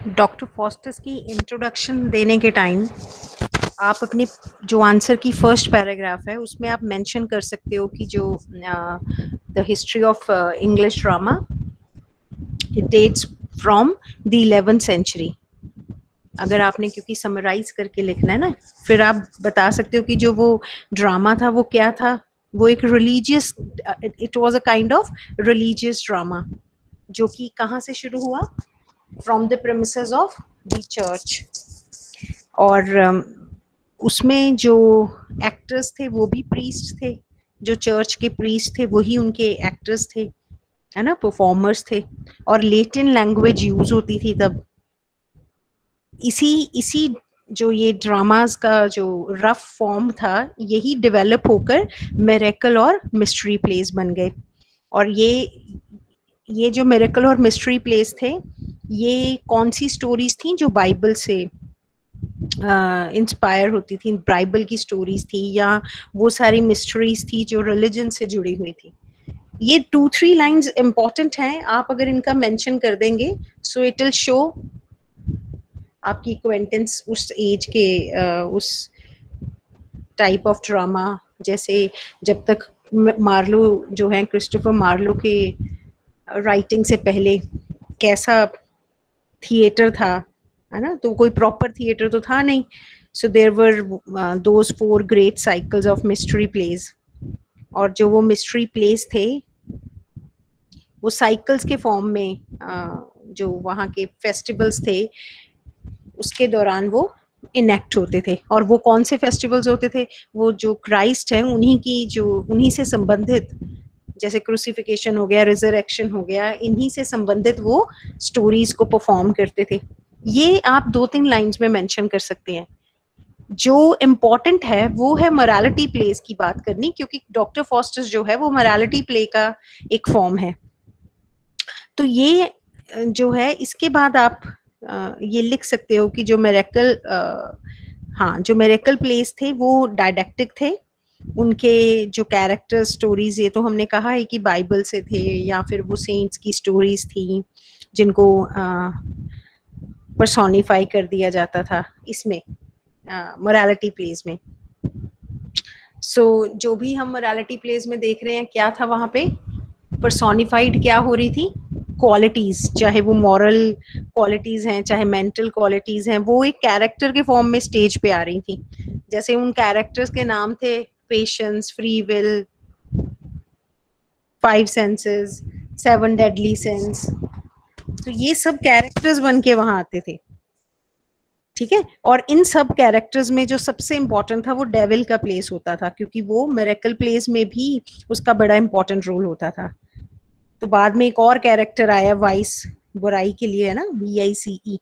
Doctor Faustus की introduction देने के टाइम आप अपनी जो आंसर की फर्स्ट पैराग्राफ है उसमें आप मेंशन कर सकते हो कि जो the history of English drama it dates from the 11th century. अगर आपने क्योंकि समराइज करके लिखना है ना, फिर आप बता सकते हो कि जो वो ड्रामा था वो क्या था। वो एक religious, it was a kind of religious drama जो कि कहाँ से शुरू हुआ, from the premises of the church. और उसमें जो एक्टर्स थे वो भी प्रीस्ट थे, जो चर्च के प्रीस्ट थे वही उनके एक्टर्स थे, है ना, परफॉर्मर्स थे। और लेटिन लैंग्वेज यूज होती थी तब। इसी इसी जो ये ड्रामास का जो रफ फॉर्म था यही डेवलप होकर मिरेकल और मिस्ट्री प्लेस बन गए। और ये जो मिरेकल और मिस्ट्री प्लेस थे ये कौन सी स्टोरीज थी जो बाइबल से इंस्पायर होती थी, बाइबल की स्टोरीज थी या वो सारी मिस्ट्रीज थी जो रिलीजन से जुड़ी हुई थी। ये 2-3 लाइंस इंपॉर्टेंट हैं, आप अगर इनका मेंशन कर देंगे सो इट विल शो आपकी एक्वेंटेंस उस एज के उस टाइप ऑफ ड्रामा। जैसे जब तक मार्लो जो है, क्रिस्टोफर मार्लो के राइटिंग से पहले कैसा थिएटर था, है ना, तो कोई प्रॉपर थिएटर तो था नहीं। So there were those 4 great cycles of mystery plays. और जो वो मिस्ट्री प्लेस थे वो साइकिल्स के फॉर्म में जो वहाँ के फेस्टिवल्स थे उसके दौरान वो इनेक्ट होते थे। और वो कौन से फेस्टिवल्स होते थे, वो जो क्राइस्ट है उन्हीं की, जो उन्हीं से संबंधित, जैसे क्रूसिफिकेशन हो गया, रिजरेक्शन हो गया, इन्हीं से संबंधित वो स्टोरीज को परफॉर्म करते थे। ये आप 2-3 लाइंस में मेंशन कर सकते हैं। जो इम्पोर्टेंट है वो है मोरालिटी प्लेस की बात करनी, क्योंकि डॉक्टर फॉस्टस जो है वो मोरालिटी प्ले का एक फॉर्म है। तो ये जो है, इसके बाद आप ये लिख सकते हो कि जो मिरेकल, हाँ, जो मिरेकल प्लेस थे वो डायडेक्टिक थे। उनके जो कैरेक्टर स्टोरीज, ये तो हमने कहा है कि बाइबल से थे या फिर वो सेंट्स की स्टोरीज थी जिनको पर्सोनिफाई कर दिया जाता था इसमें मोरालिटी प्लेस में। सो जो भी हम मोरालिटी प्लेस में देख रहे हैं क्या था वहां पे पर्सोनिफाइड, क्या हो रही थी, क्वालिटीज, चाहे वो मॉरल क्वालिटीज हैं चाहे मेंटल क्वालिटीज हैं, वो एक कैरेक्टर के फॉर्म में स्टेज पे आ रही थी। जैसे उन कैरेक्टर्स के नाम थे patience, free will, 5 senses, 7 deadly since. तो ये सब कैरेक्टर्स बन के वहां आते थे, ठीक है। और इन सब कैरेक्टर्स में जो सबसे इंपॉर्टेंट था वो डेविल का प्लेस होता था, क्योंकि वो मिरेकल प्लेस में भी उसका बड़ा इंपॉर्टेंट रोल होता था। तो बाद में एक और कैरेक्टर आया वाइस, बुराई के लिए, है ना, VICE।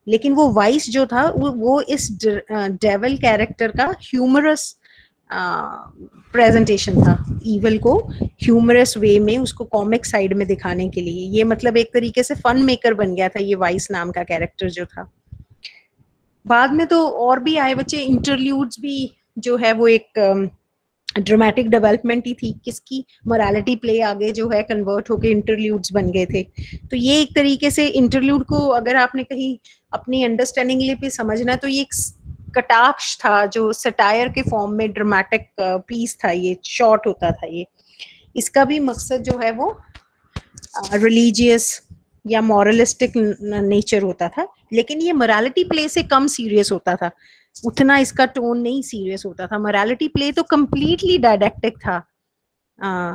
लेकिन वो वाइस जो था वो इस डेविल कैरेक्टर का ह्यूमरस प्रेजेंटेशन था, इवल को ह्यूमरस वे में उसको कॉमिक साइड में दिखाने के लिए। ये मतलब एक तरीके से फन मेकर बन गया था ये वाइस नाम का कैरेक्टर जो था। बाद में तो और भी आए बच्चे, इंटरल्यूड्स भी जो है वो एक ड्रामेटिक डेवलपमेंट ही थी किसकी, मोरालिटी प्ले आगे जो है कन्वर्ट होके इंटरल्यूड्स बन गए थे। तो ये एक तरीके से इंटरल्यूड को अगर आपने कहीं अपनी अंडरस्टैंडिंग लिए पे समझना है तो ये एक कटाक्ष था जो सटायर के फॉर्म में ड्रामेटिक पीस था, ये शॉर्ट होता था। ये इसका भी मकसद जो है वो रिलीजियस या मॉरलिस्टिक नेचर होता था, लेकिन ये मोरालिटी प्ले से कम सीरियस होता था, उतना इसका टोन नहीं सीरियस होता था। मोरालिटी प्ले तो कंप्लीटली डायडेक्टिक था,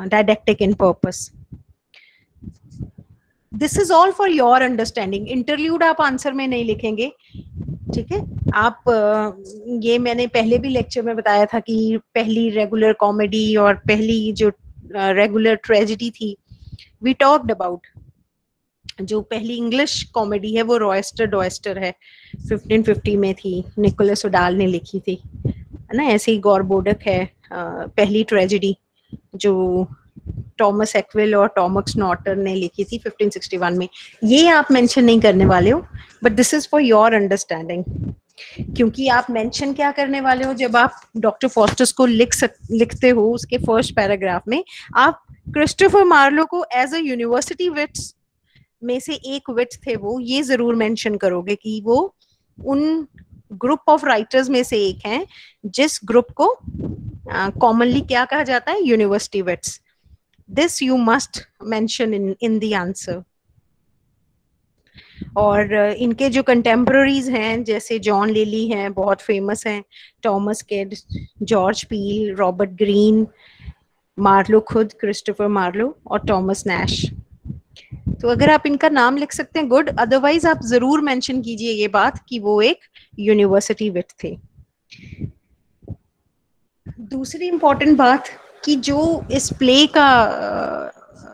didactic in purpose. This is all for your understanding. Interlude आप आंसर में नहीं लिखेंगे, ठीक है। आप ये मैंने पहले भी लेक्चर में बताया था कि पहली रेगुलर कॉमेडी और पहली जो रेगुलर ट्रेजेडी थी, वी टॉक्ड अबाउट जो पहली इंग्लिश कॉमेडी है वो रॉयस्टर डॉयस्टर है, 1550 में थी, निकोलस ओडाल ने लिखी थी, है ना। ऐसे ही गौर बोडक है पहली ट्रेजेडी जो टॉमस एक्विल और टॉमस नॉर्टन ने लिखी थी 1561 में। ये आप मेंशन नहीं करने वाले हो, but this is for your understanding. क्योंकि आप मेंशन क्या करने वाले हो, जब आप डॉक्टर फॉस्टस को लिखते हो उसके फर्स्ट पैराग्राफ में, आप क्रिस्टोफर मार्लो को एज अ यूनिवर्सिटी विट्स में से एक विट थे वो, ये जरूर मेंशन करोगे कि वो उन ग्रुप ऑफ राइटर्स में से एक हैं जिस ग्रुप को कॉमनली क्या कहा जाता है, university wits. This you must mention in the answer. और इनके जो कंटेम्पररीज हैं जैसे जॉन लिली हैं, बहुत फेमस हैं, Thomas Kyd, George Peele, Robert Greene, Marlowe खुद, क्रिस्टोफर मार्लो और टॉमस नैश. तो अगर आप इनका नाम लिख सकते हैं गुड, अदरवाइज आप जरूर मेंशन कीजिए ये बात कि वो एक यूनिवर्सिटी विट थे. दूसरी इंपॉर्टेंट बात कि जो इस प्ले का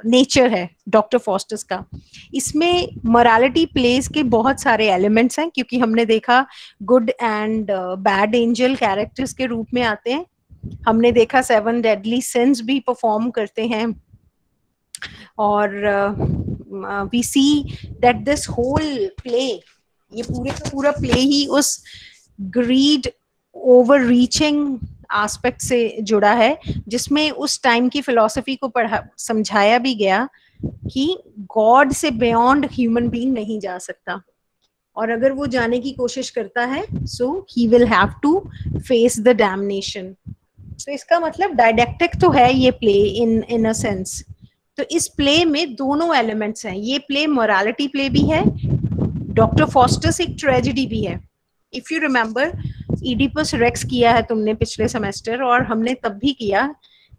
नेचर है डॉक्टर फॉस्टर्स का, इसमें मोरालिटी प्लेस के बहुत सारे एलिमेंट्स हैं, क्योंकि हमने देखा good and bad angel characters के रूप में आते हैं. हमने देखा 7 डेडली सिंस भी परफॉर्म करते हैं. और we see that this whole play, ये पूरे का पूरा प्ले ही उस ग्रीड ओवर रीचिंग एस्पेक्ट से जुड़ा है, जिसमें उस टाइम की फिलॉसफी को समझाया भी गया कि गॉड से बियॉन्ड ह्यूमन बीइंग नहीं जा सकता, और अगर वो जाने की कोशिश करता है so he will have to face the damnation. तो इसका मतलब डायडेक्टिक तो है ये प्ले इन अ सेंस. तो इस प्ले में दोनों एलिमेंट्स हैं. ये प्ले मोरालिटी प्ले भी है, डॉक्टर फॉस्टर्स एक ट्रेजेडी भी है. If you remember, Oedipus Rex किया है तुमने पिछले सेमेस्टर, और हमने तब भी किया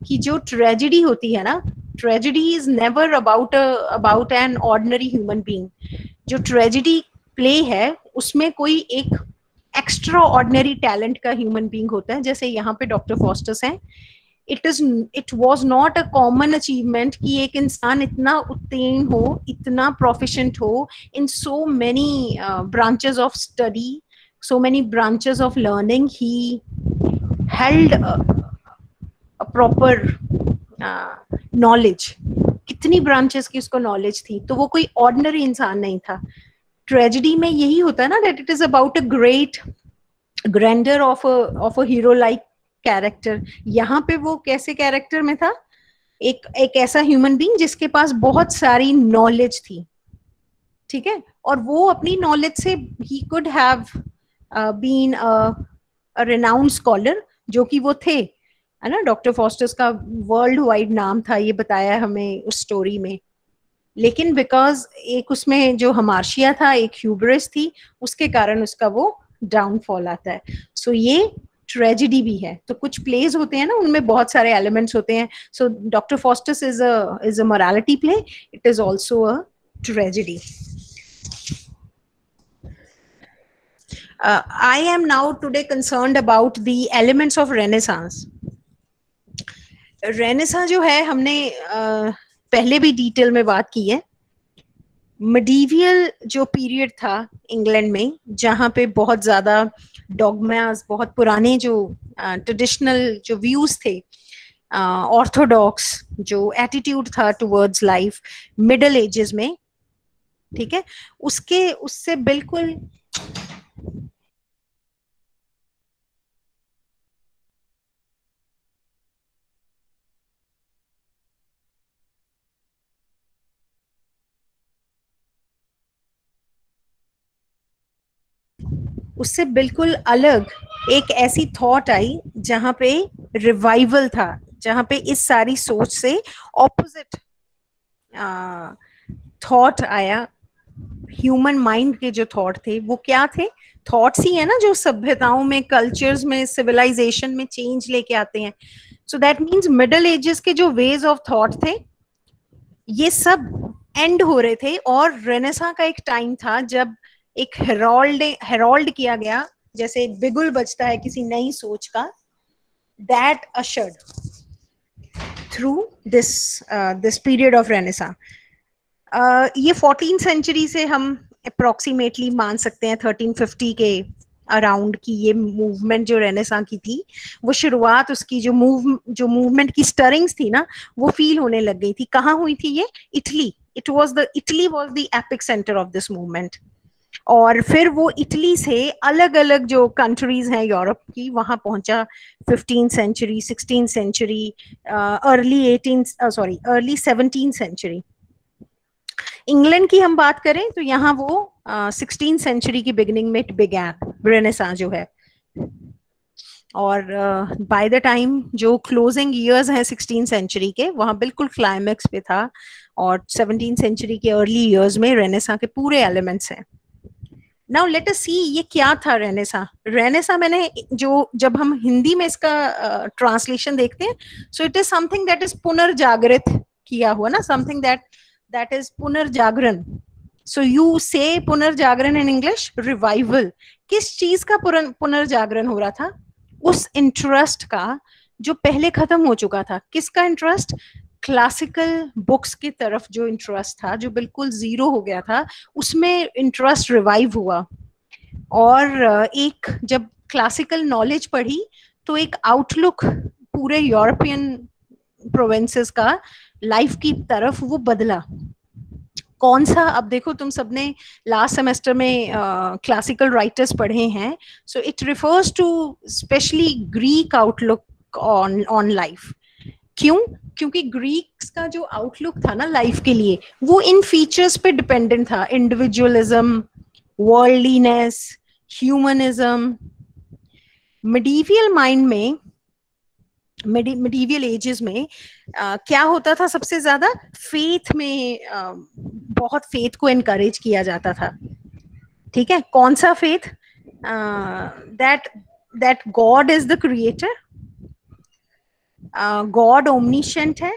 कि जो ट्रेजेडी होती है ना, tragedy is never about an ordinary human being. जो ट्रेजेडी प्ले है उसमें कोई एक एक्स्ट्रा ऑर्डिनरी टैलेंट का ह्यूमन बीइंग होता है, जैसे यहाँ पे डॉक्टर फॉस्टर्स हैं. It was not a common achievement कि एक इंसान इतना उत्तीर्ण हो, इतना प्रोफिशिएंट हो in so many branches of study, so many branches of learning. He held a proper knowledge. कितनी ब्रांचेस की उसको नॉलेज थी, तो वो कोई ऑर्डिनरी इंसान नहीं था. ट्रेजेडी में यही होता है ना, that it is about a great grandeur of a hero like character. यहाँ पे वो कैसे कैरेक्टर में था, एक ऐसा ह्यूमन बीइंग जिसके पास बहुत सारी नॉलेज थी, ठीक है, और वो अपनी नॉलेज से ही could have been a renowned scholar, जो कि वो थे, है ना. डॉक्टर फॉस्टर्स का वर्ल्ड वाइड नाम था, ये बताया हमें उस स्टोरी में. लेकिन बिकॉज एक उसमें जो हमार्शिया था, एक ह्यूबरिस थी, उसके कारण उसका वो डाउनफॉल आता है. सो ये ट्रेजेडी भी है. तो कुछ प्लेज होते हैं ना, उनमें बहुत सारे एलिमेंट्स होते हैं. So doctor fosters is a morality play, it is also a tragedy. I am now today concerned about the elements of Renaissance. Renaissance जो है, हमने पहले भी डिटेल में बात की है. मिडीवियल जो पीरियड था इंग्लैंड में, जहाँ पे बहुत ज्यादा डॉगमास, बहुत पुराने जो ट्रेडिशनल जो व्यूज थे, ऑर्थोडॉक्स जो एटीट्यूड था टुवर्ड्स लाइफ, मिडल एजेस में, ठीक है, उससे बिल्कुल उससे बिल्कुल अलग एक ऐसी थॉट आई जहां पे रिवाइवल था, जहां पे इस सारी सोच से ऑपोजिट थॉट आया. ह्यूमन माइंड के जो थॉट थे वो क्या थे, थॉट्स ही है ना जो सभ्यताओं में, कल्चर्स में, सिविलाइजेशन में चेंज लेके आते हैं. So that means middle edges के जो वेज ऑफ थॉट थे ये सब एंड हो रहे थे, और रेनेसां का एक टाइम था जब एक हेरोल्ड किया गया, जैसे बिगुल बजता है किसी नई सोच का, that ushered through this period of renaissance. ये 14th सेंचुरी से हम अप्रोक्सीमेटली मान सकते हैं 1350 के अराउंड की ये मूवमेंट जो रेनेसां की थी, वो शुरुआत उसकी जो मूवमेंट की स्टरिंग्स थी ना, वो फील होने लग गई थी. कहाँ हुई थी ये? Italy. Italy was the epic centre of this movement. और फिर वो इटली से अलग अलग जो कंट्रीज हैं यूरोप की, वहां पहुंचा 15th century, 16th century, early 17th century. England की हम बात करें तो यहाँ वो 16th सेंचुरी की बिगिनिंग में इट बिगैन, रेनेसां जो है। और बाय द टाइम जो क्लोजिंग ईयर्स हैं 16th सेंचुरी के, वहां बिल्कुल क्लाइमेक्स पे था, और 17th सेंचुरी के अर्ली ईयर्स में रेनेसां के पूरे एलिमेंट्स हैं। नाउ लेट अस सी ये क्या था रेनेसां। रेनेसां मैंने जो, जब हम हिंदी में इसका ट्रांसलेशन देखते हैं, so it is something that is पुनर्जागृत किया हुआ ना, समथिंग दैट इज पुनर्जागरण। सो यू से पुनर्जागरण इन इंग्लिश, रिवाइवल। किस चीज का पुनर्जागरण हो रहा था? उस इंटरेस्ट का जो पहले खत्म हो चुका था। किसका इंटरेस्ट? क्लासिकल बुक्स की तरफ जो इंटरेस्ट था, जो बिल्कुल जीरो हो गया था, उसमें इंटरेस्ट रिवाइव हुआ। और एक जब क्लासिकल नॉलेज पढ़ी तो एक आउटलुक पूरे यूरोपियन प्रोविंसेस का लाइफ की तरफ वो बदला। कौन सा? अब देखो, तुम सबने लास्ट सेमेस्टर में क्लासिकल राइटर्स पढ़े हैं, so it refers to specially Greek outlook on life. क्यों? क्योंकि ग्रीक्स का जो आउटलुक था ना लाइफ के लिए, वो इन फीचर्स पे डिपेंडेंट था। Individualism, worldliness, humanism. Medieval mind में, मिडीवियल एजेस में क्या होता था? सबसे ज्यादा फेथ में, बहुत फेथ को एनकरेज किया जाता था। ठीक है, कौन सा faith? That God is the creator, God omniscient है,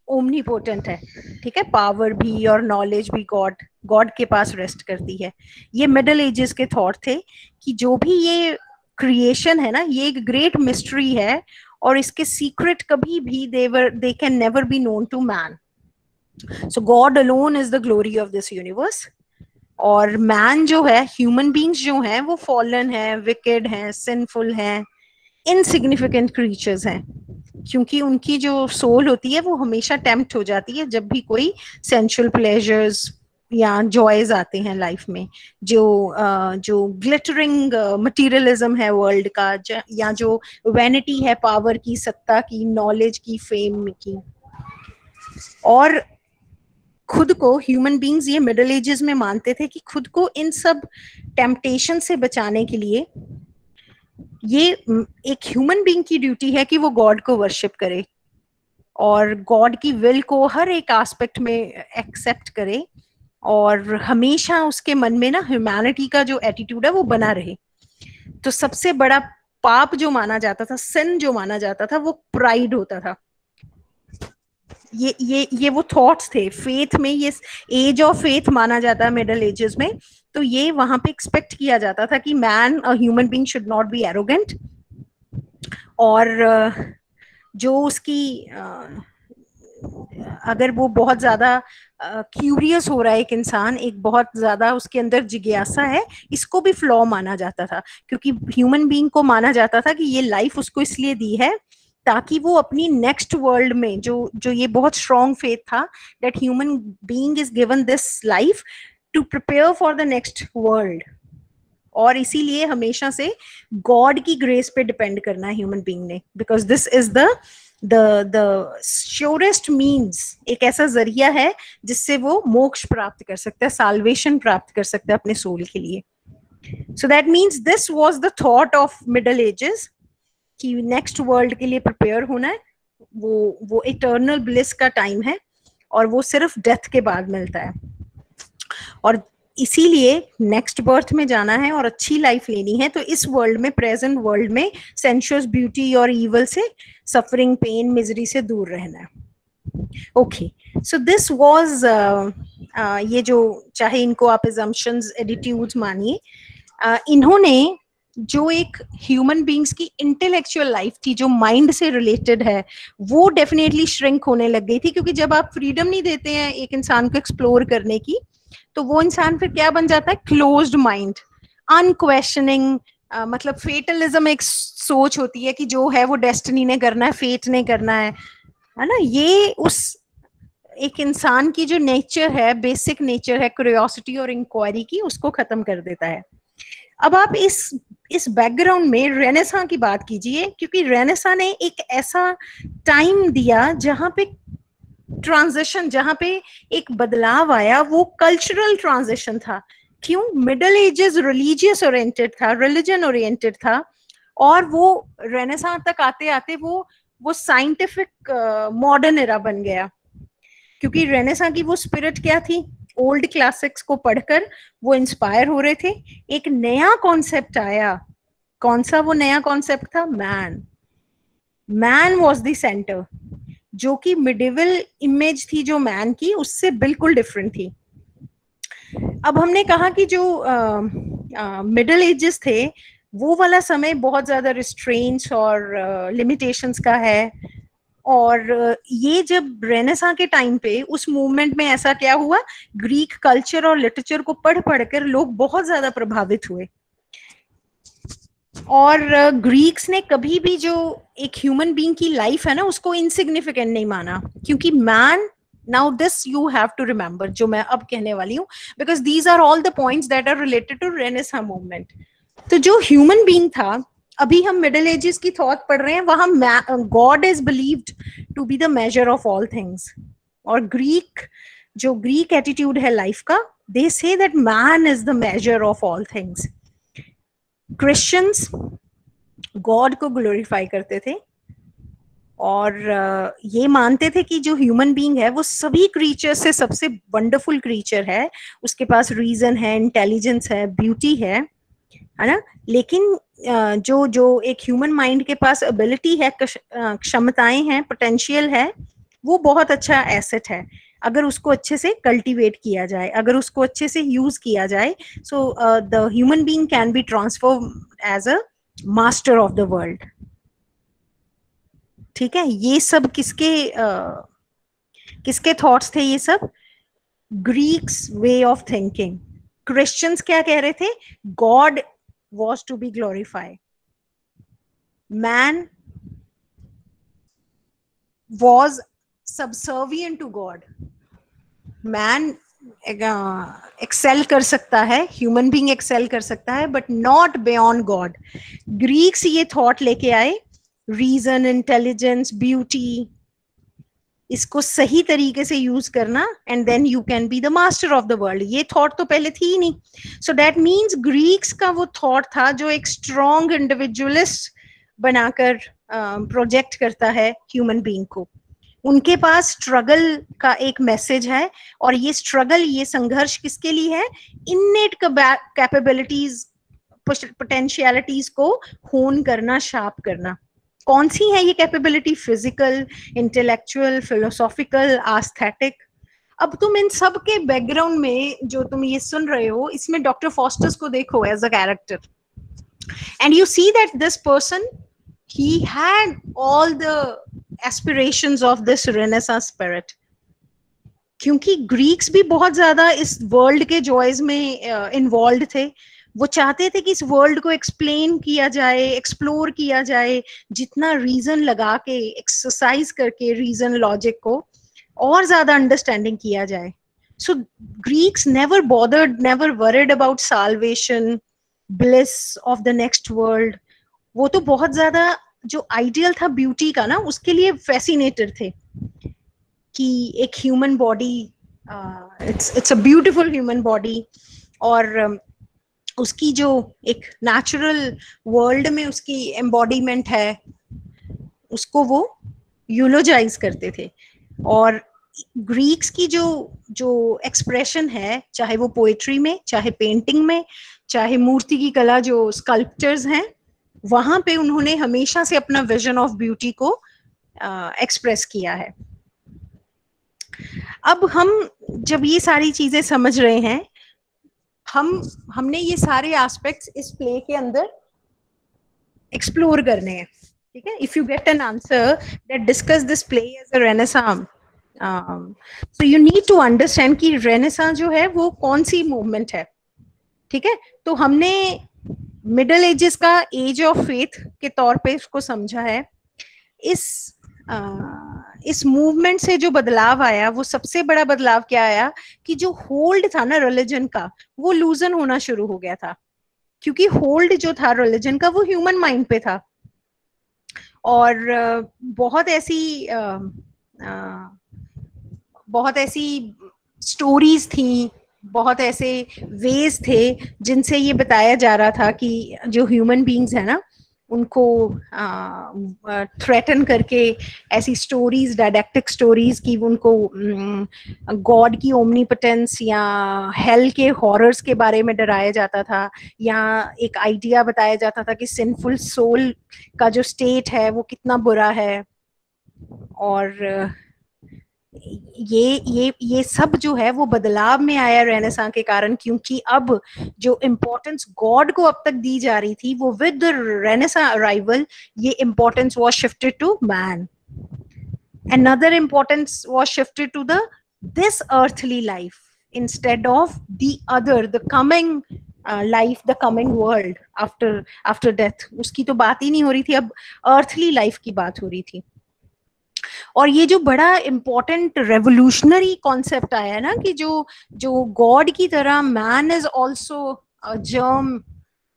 ओमनीपोटेंट है। ठीक है, पावर भी और नॉलेज भी गॉड के पास रेस्ट करती है। ये मिडिल एजेस के थॉट थे कि जो भी ये क्रिएशन है ना, ये एक ग्रेट मिस्ट्री है, और इसके सीक्रेट कभी भी they can never be known to man. So God alone is the glory of this universe. और मैन जो है, ह्यूमन बींग्स जो हैं, वो फॉलन है, विकेड हैं, सिंफुल हैं, इनसिग्निफिकेंट क्रीचर्स हैं, क्योंकि उनकी जो सोल होती है वो हमेशा टेम्प्ट हो जाती है जब भी कोई सेंसुअल प्लेजर्स या जॉयज आते हैं लाइफ में। जो ग्लिटरिंग मटेरियलिज्म है वर्ल्ड का, या जो वैनिटी है पावर की, सत्ता की, नॉलेज की, फेम की। और खुद को ह्यूमन बींग्स ये मिडिल एजेस में मानते थे कि खुद को इन सब टेम्पटेशन से बचाने के लिए ये एक ह्यूमन बीइंग की ड्यूटी है कि वो गॉड को वर्शिप करे और गॉड की विल को हर एक एस्पेक्ट में एक्सेप्ट करे, और हमेशा उसके मन में ना ह्यूमैनिटी का जो एटीट्यूड है वो बना रहे। तो सबसे बड़ा पाप जो माना जाता था, सिन जो माना जाता था, वो प्राइड होता था। ये वो थॉट्स थे फेथ में। ये एज ऑफ फेथ माना जाता है मिडिल एजेस में। तो ये वहां पे एक्सपेक्ट किया जाता था कि man, a human being, should not be arrogant. और जो उसकी अगर वो बहुत ज्यादा क्यूरियस हो रहा है एक इंसान, एक बहुत ज्यादा उसके अंदर जिज्ञासा है, इसको भी फ्लॉ माना जाता था। क्योंकि ह्यूमन बीइंग को माना जाता था कि ये लाइफ उसको इसलिए दी है ताकि वो अपनी नेक्स्ट वर्ल्ड में, जो ये बहुत स्ट्रॉन्ग फेथ था that human being is given this life to prepare for the next world. और इसीलिए हमेशा से गॉड की ग्रेस पे डिपेंड करना है ह्यूमन बीइंग ने, because this is the surest means, एक ऐसा जरिया है जिससे वो मोक्ष प्राप्त कर सकता है, साल्वेशन प्राप्त कर सकता है अपने सोल के लिए। So that means this was the thought of middle ages कि नेक्स्ट वर्ल्ड के लिए प्रिपेयर होना है। वो इटर्नल ब्लिस का टाइम है और वो सिर्फ डेथ के बाद मिलता है। और इसीलिए नेक्स्ट बर्थ में जाना है और अच्छी लाइफ लेनी है तो इस वर्ल्ड में, प्रेजेंट वर्ल्ड में, सेंशुअस ब्यूटी और ईवल से, सफरिंग, पेन, मिजरी से दूर रहना है। ओके, सो दिस वाज ये जो, चाहे इनको आप assumptions, एटीट्यूड्स मानिए, इन्होंने जो एक ह्यूमन बींग्स की इंटेलेक्चुअल लाइफ थी जो माइंड से रिलेटेड है, वो डेफिनेटली श्रिंक होने लग गई थी। क्योंकि जब आप फ्रीडम नहीं देते हैं एक इंसान को एक्सप्लोर करने की, तो वो इंसान फिर क्या बन जाता है? Closed mind, unquestioning. मतलब फेटलिज्म एक सोच होती है कि जो है वो डेस्टिनी ने करना है, फेट ने करना है ना। ये उस एक इंसान की जो नेचर है, बेसिक नेचर है क्यूरियोसिटी और इंक्वायरी की, उसको खत्म कर देता है। अब आप इस बैकग्राउंड में रेनेसां की बात कीजिए, क्योंकि रेनेसां ने एक ऐसा टाइम दिया जहां पे ट्रांजिशन जहां पे एक बदलाव आया वो कल्चरल ट्रांजिशन था। क्यों? मिडल एजेस रिलीजियस ओरिएंटेड था, रिलीजन ओरिएंटेड था, और वो रेनेसां तक आते आते वो साइंटिफिक मॉडर्न एरा बन गया। क्योंकि रेनेसां की वो स्पिरिट क्या थी? ओल्ड क्लासिक्स को पढ़कर वो इंस्पायर हो रहे थे, एक नया कॉन्सेप्ट आया। कौन सा वो नया कॉन्सेप्ट था? Man. Man was the centre, जो कि मिडिवल इमेज थी जो मैन की, उससे बिल्कुल डिफरेंट थी। अब हमने कहा कि जो मिडिल एजेस थे वो वाला समय बहुत ज्यादा रिस्ट्रेंट्स और लिमिटेशंस का है, और ये जब रेनेसां के टाइम पे उस मूवमेंट में ऐसा क्या हुआ, ग्रीक कल्चर और लिटरेचर को पढ़ पढ़कर लोग बहुत ज्यादा प्रभावित हुए, और ग्रीक्स ने कभी भी जो एक ह्यूमन बीइंग की लाइफ है ना उसको इनसिग्निफिकेंट नहीं माना, क्योंकि man, now this you have to remember जो मैं अब कहने वाली हूँ, because these are all the points that are related to renaissance movement. तो जो ह्यूमन बीइंग था, अभी हम मिडिल एजेस की थॉट पढ़ रहे हैं, वहां God is believed to be the measure of all things, और जो ग्रीक एटीट्यूड है लाइफ का, they say that man is the measure of all things. Christians God को ग्लोरीफाई करते थे, और ये मानते थे कि जो ह्यूमन बीइंग है वो सभी क्रीचर से सबसे वंडरफुल क्रीचर है, उसके पास रीजन है, इंटेलिजेंस है, ब्यूटी है ना। लेकिन जो एक ह्यूमन माइंड के पास एबिलिटी है, क्षमताएं हैं, पोटेंशियल है, वो बहुत अच्छा एसेट है अगर उसको अच्छे से कल्टीवेट किया जाए, अगर उसको अच्छे से यूज किया जाए। So the human being can be transform as a master of the world. ठीक है, ये सब किसके थॉट्स थे? ये सब Greeks way of thinking. Christians क्या कह रहे थे? God was to be glorified, man was subservient to God. Man excel कर सकता है, ह्यूमन बीइंग एक्सेल कर सकता है, but not beyond God. Greeks ये थॉट लेके आए, रीजन, इंटेलिजेंस, ब्यूटी, इसको सही तरीके से यूज करना, and then you can be the master of the world. ये थॉट तो पहले थी ही नहीं। सो दैट मीन्स ग्रीक्स का वो थॉट था जो एक स्ट्रॉन्ग इंडिविजुअलिस्ट बनाकर प्रोजेक्ट करता है ह्यूमन बीइंग को। उनके पास स्ट्रगल का एक मैसेज है, और ये स्ट्रगल, ये संघर्ष किसके लिए है? इन्नेट कैपेबिलिटीज, पोटेंशियलिटीज को होन करना, शार्प करना। कौन सी है ये capability? Physical, intellectual, philosophical, aesthetic. अब तुम इन सब के बैकग्राउंड में जो तुम ये सुन रहे हो, इसमें डॉक्टर फॉस्टर्स को देखो as a character, and you see that this person, he had all the aspirations of this Renaissance spirit। क्योंकि ग्रीक्स भी बहुत ज्यादा इस वर्ल्ड के जॉयज में इन्वॉल्व थे। वो चाहते थे कि इस वर्ल्ड को एक्सप्लेन किया जाए, एक्सप्लोर किया जाए, जितना रीजन लगा के, एक्सरसाइज करके रीजन लॉजिक को और ज्यादा अंडरस्टैंडिंग किया जाए। So Greeks never bothered, never worried about salvation, bliss of the next world. वो तो बहुत ज्यादा जो आइडियल था ब्यूटी का ना, उसके लिए फैसिनेटेड थे कि एक human body, it's a beautiful human body, और उसकी जो एक नेचुरल वर्ल्ड में उसकी एम्बॉडीमेंट है, उसको वो यूलोजाइज करते थे। और ग्रीक्स की जो एक्सप्रेशन है, चाहे वो पोएट्री में, चाहे पेंटिंग में, चाहे मूर्ति की कला, जो स्कल्पचर्स हैं, वहां पे उन्होंने हमेशा से अपना विजन ऑफ ब्यूटी को एक्सप्रेस किया है। अब हम जब ये सारी चीजें समझ रहे हैं, हमने ये सारे एस्पेक्ट्स इस प्ले के अंदर एक्सप्लोर करने हैं। ठीक है, if you get an answer that discuss this play as a renaissance, so you need to understand कि रेनेसां जो है वो कौन सी मूवमेंट है। ठीक है, तो हमने मिडल एजेस का एज ऑफ फेथ के तौर पे इसको समझा है। इस मूवमेंट से जो बदलाव आया, वो सबसे बड़ा बदलाव क्या आया कि जो होल्ड था ना रिलीजन का, वो लूजन होना शुरू हो गया था। क्योंकि होल्ड जो था रिलीजन का, वो ह्यूमन माइंड पे था, और बहुत ऐसी बहुत ऐसी स्टोरीज थी, बहुत ऐसे वेज थे जिनसे ये बताया जा रहा था कि जो ह्यूमन बीइंग्स है ना, उनको थ्रेटन करके ऐसी स्टोरीज, डायडेक्टिक स्टोरीज की उनको गॉड की ओमनीपोटेंस या हेल के हॉरर्स के बारे में डराया जाता था, या एक आइडिया बताया जाता था कि सिंफुल सोल का जो स्टेट है वो कितना बुरा है। और ये सब जो है वो बदलाव में आया रेनेसां के कारण, क्योंकि अब जो इम्पोर्टेंस गॉड को अब तक दी जा रही थी वो विद द रेनेसां अराइवल ये importance was shifted to man. Another importance was shifted to the this earthly life instead of the other, the coming life, the coming world after death. उसकी तो बात ही नहीं हो रही थी, अब earthly life की बात हो रही थी. और ये जो बड़ा इम्पोर्टेंट रेवोल्यूशनरी कॉन्सेप्ट आया है ना कि जो गॉड की तरह man is also a germ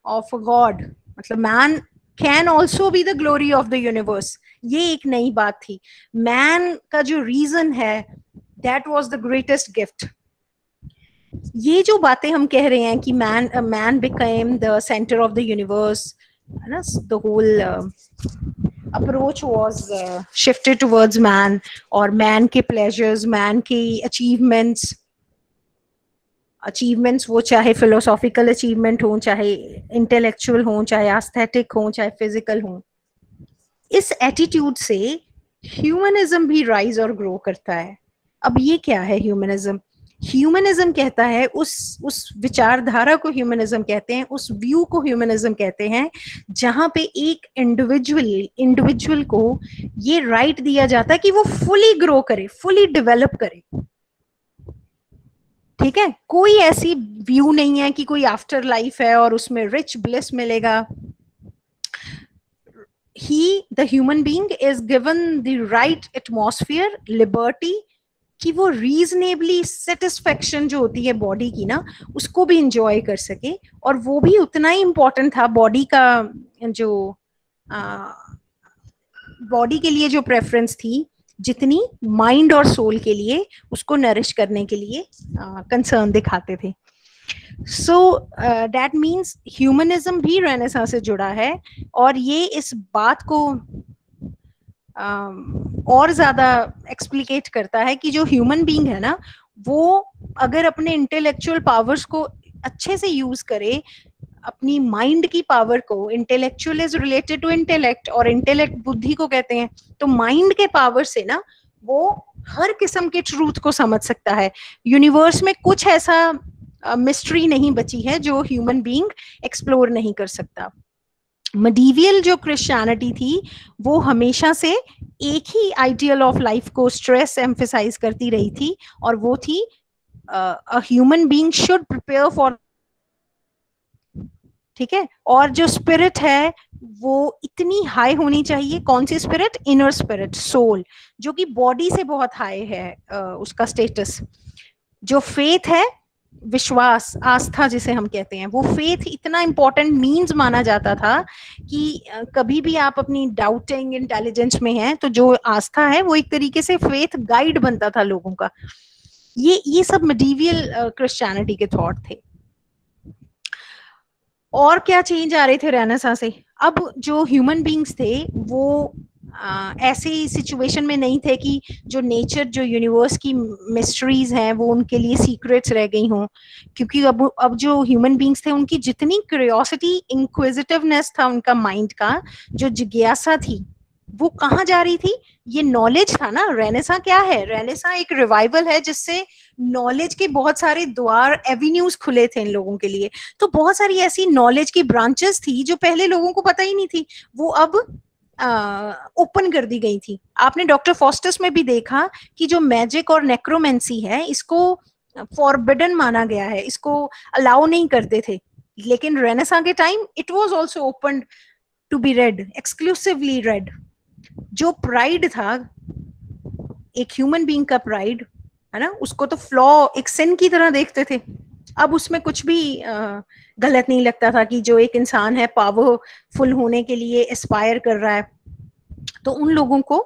of a God, मतलब man can also be the glory of the universe, ये एक नई बात थी. मैन का जो रीजन है that was the greatest gift. ये जो बातें हम कह रहे हैं कि man became the centre of the universe, है ना, the whole approach was shifted towards man, और man के pleasures, man के achievements वो चाहे philosophical achievement हो, चाहे intellectual हो, चाहे aesthetic हो, चाहे physical हो, इस attitude से humanism भी rise और grow करता है. अब ये क्या है ह्यूमनिज्म? ह्यूमनिज्म कहता है, उस विचारधारा को ह्यूमनिज्म कहते हैं, उस व्यू को ह्यूमनिज्म कहते हैं जहां पे एक इंडिविजुअल को ये राइट दिया जाता है कि वो फुली ग्रो करे, फुली डेवलप करे. ठीक है, कोई ऐसी व्यू नहीं है कि कोई आफ्टर लाइफ है और उसमें रिच ब्लिस मिलेगा. The human being is given the right atmosphere, liberty, कि वो रीजनेबली सेटिस्फेक्शन जो होती है बॉडी की ना, उसको भी इंजॉय कर सके. और वो भी उतना ही इम्पोर्टेंट था बॉडी का, जो बॉडी के लिए जो प्रेफरेंस थी, जितनी माइंड और सोल के लिए उसको नरिश करने के लिए कंसर्न दिखाते थे. सो दैट मीन्स ह्यूमनिज्म भी रेनेसां से जुड़ा है, और ये इस बात को और ज्यादा एक्सप्लिकेट करता है कि जो ह्यूमन बीइंग है ना, वो अगर अपने इंटेलेक्चुअल पावर्स को अच्छे से यूज करे, अपनी माइंड की पावर को, intellectual is related to intellect, और इंटेलेक्ट बुद्धि को कहते हैं, तो माइंड के पावर से ना वो हर किस्म के ट्रूथ को समझ सकता है. यूनिवर्स में कुछ ऐसा मिस्ट्री नहीं बची है जो ह्यूमन बीइंग एक्सप्लोर नहीं कर सकता. मेडिवियल जो क्रिश्चियनिटी थी वो हमेशा से एक ही आइडियल ऑफ लाइफ को स्ट्रेस एम्फेसाइज करती रही थी, और वो थी a human being should prepare for. ठीक है, और जो स्पिरिट है वो इतनी हाई होनी चाहिए. कौन सी स्पिरिट? इनर स्पिरिट, सोल, जो कि बॉडी से बहुत हाई है उसका स्टेटस. जो फेथ है, विश्वास, आस्था जिसे हम कहते हैं, वो फेथ इतना इंपॉर्टेंट मीन्स माना जाता था कि कभी भी आप अपनी डाउटिंग इंटेलिजेंस में हैं तो जो आस्था है वो एक तरीके से फेथ गाइड बनता था लोगों का. ये सब मेडिवियल क्रिश्चियनिटी के थॉट थे. और क्या चेंज आ रहे थे रेनेसां से? अब जो ह्यूमन बीइंग्स थे वो ऐसे सिचुएशन में नहीं थे कि जो नेचर, जो यूनिवर्स की मिस्ट्रीज हैं वो उनके लिए सीक्रेट्स रह गई हों, क्योंकि अब जो ह्यूमन बीइंग्स थे उनकी जितनी क्यूरियोसिटी, इंक्विजिटिवनेस था उनका माइंड का, जो जिज्ञासा थी, वो कहाँ जा रही थी? ये नॉलेज था ना. रेनेसां क्या है? रेनेसां एक रिवाइवल है जिससे नॉलेज के बहुत सारे द्वार, एवेन्यूज खुले थे इन लोगों के लिए. तो बहुत सारी ऐसी नॉलेज की ब्रांचेस थी जो पहले लोगों को पता ही नहीं थी, वो अब ओपन कर दी गई थी. आपने डॉक्टर फॉस्टस में भी देखा कि जो मैजिक और नेक्रोमेंसी है इसको फॉरबिडन माना गया है, इसको अलाउ नहीं करते थे, लेकिन रेनेसां के time it was also open to be read, exclusively read. जो प्राइड था, एक ह्यूमन बीइंग का प्राइड है ना, उसको तो फ्लॉ, एक सिन की तरह देखते थे. अब उसमें कुछ भी गलत नहीं लगता था कि जो एक इंसान है पावरफुल होने के लिए एस्पायर कर रहा है, तो उन लोगों को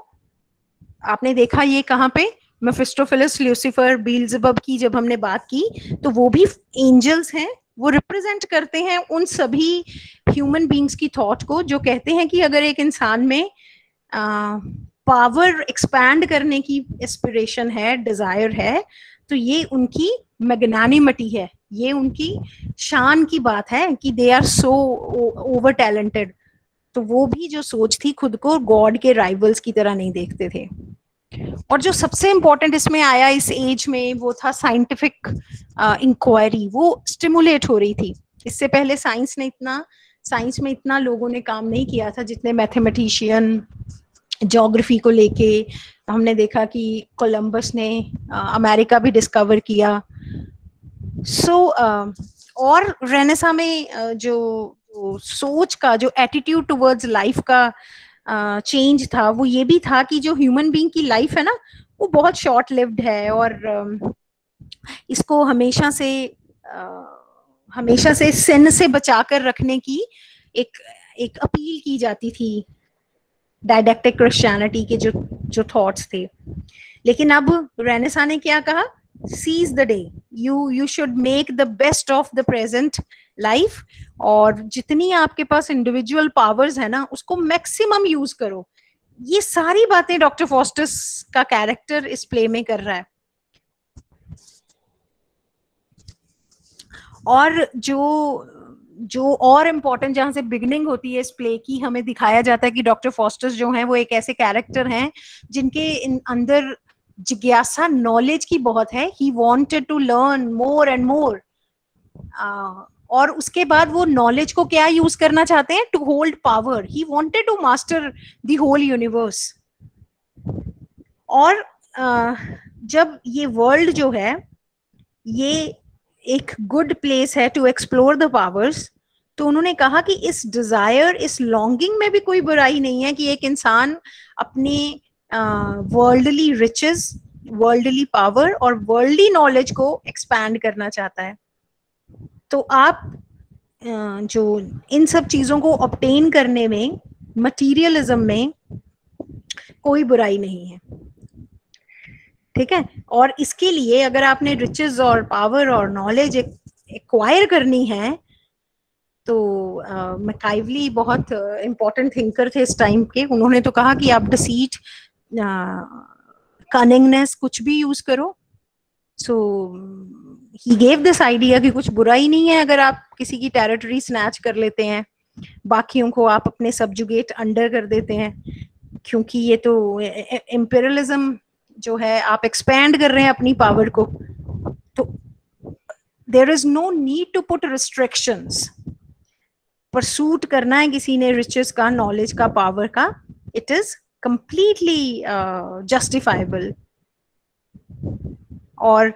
आपने देखा ये कहाँ पे? मेफिस्टोफेलिस, ल्यूसीफर, बील्ज़ेबब की जब हमने बात की, तो वो भी एंजल्स हैं, वो रिप्रेजेंट करते हैं उन सभी ह्यूमन बींग्स की थॉट को जो कहते हैं कि अगर एक इंसान में पावर एक्सपैंड करने की एस्पिरेशन है, डिजायर है, तो ये उनकी मैग्नानिमिटी है, ये उनकी शान की बात है कि they are so over talented. तो वो भी जो सोच थी, खुद को गॉड के राइवल्स की तरह नहीं देखते थे। और जो सबसे इंपॉर्टेंट इसमें आया इस एज में, वो था साइंटिफिक इंक्वायरी, वो स्टिमुलेट हो रही थी। इससे पहले साइंस में इतना लोगों ने काम नहीं किया था जितने मैथमेटिशियन, ज्योग्राफी को लेके हमने देखा कि कोलंबस ने अमेरिका भी डिस्कवर किया। और रेनेसा में जो सोच का, जो एटीट्यूड टुवर्ड्स लाइफ का चेंज था, वो ये भी था कि जो ह्यूमन बीइंग की लाइफ है ना, वो बहुत शॉर्ट लिव्ड है, और इसको हमेशा से सिन से बचाकर रखने की एक अपील की जाती थी डायडेक्टिक क्रिश्चियनिटी के जो थॉट्स थे। लेकिन अब रेनेसा ने क्या कहा, seize the day, you should make the best of the present life, और जितनी आपके पास इंडिविजुअल पावर्स है ना, उसको मैक्सिमम यूज करो। ये सारी बातें डॉक्टर फॉस्टस का कैरेक्टर इस प्ले में कर रहा है। और जो और इम्पोर्टेंट, जहां से बिगनिंग होती है इस प्ले की, हमें दिखाया जाता है कि डॉक्टर फॉस्टस जो हैं वो एक ऐसे कैरेक्टर हैं जिनके अंदर जिज्ञासा, नॉलेज की बहुत है। He wanted to learn more and more, और उसके बाद वो नॉलेज को क्या यूज करना चाहते हैं, to hold power. He wanted to master the whole universe. और जब ये वर्ल्ड जो है ये एक गुड प्लेस है टू एक्सप्लोर द पावर्स, तो उन्होंने कहा कि इस डिजायर, इस लॉन्गिंग में भी कोई बुराई नहीं है कि एक इंसान अपने वर्ल्डली रिचेस, वर्ल्डली पावर और वर्ल्डली नॉलेज को एक्सपैंड करना चाहता है। तो आप जो इन सब चीजों को ऑब्टेन करने में, मटीरियलिज्म में कोई बुराई नहीं है, ठीक है। और इसके लिए अगर आपने रिचेस और पावर और नॉलेज एक्वायर करनी है, तो मैकाइवली बहुत इंपॉर्टेंट थिंकर थे इस टाइम के, उन्होंने तो कहा कि आप डिसीट, कनिंगनेस, कुछ भी यूज करो। सो ही गेव दिस आइडिया कि कुछ बुरा ही नहीं है अगर आप किसी की टेरिटरी स्नैच कर लेते हैं, बाकियों को आप अपने सब्जुगेट अंडर कर देते हैं, क्योंकि ये तो इंपीरियलिज्म जो है, आप एक्सपैंड कर रहे हैं अपनी पावर को। तो there is no need to put restrictions. Pursuit करना है किसी ने रिचेस का, नॉलेज का, पावर का, इट इज कंप्लीटली जस्टिफाइबल, और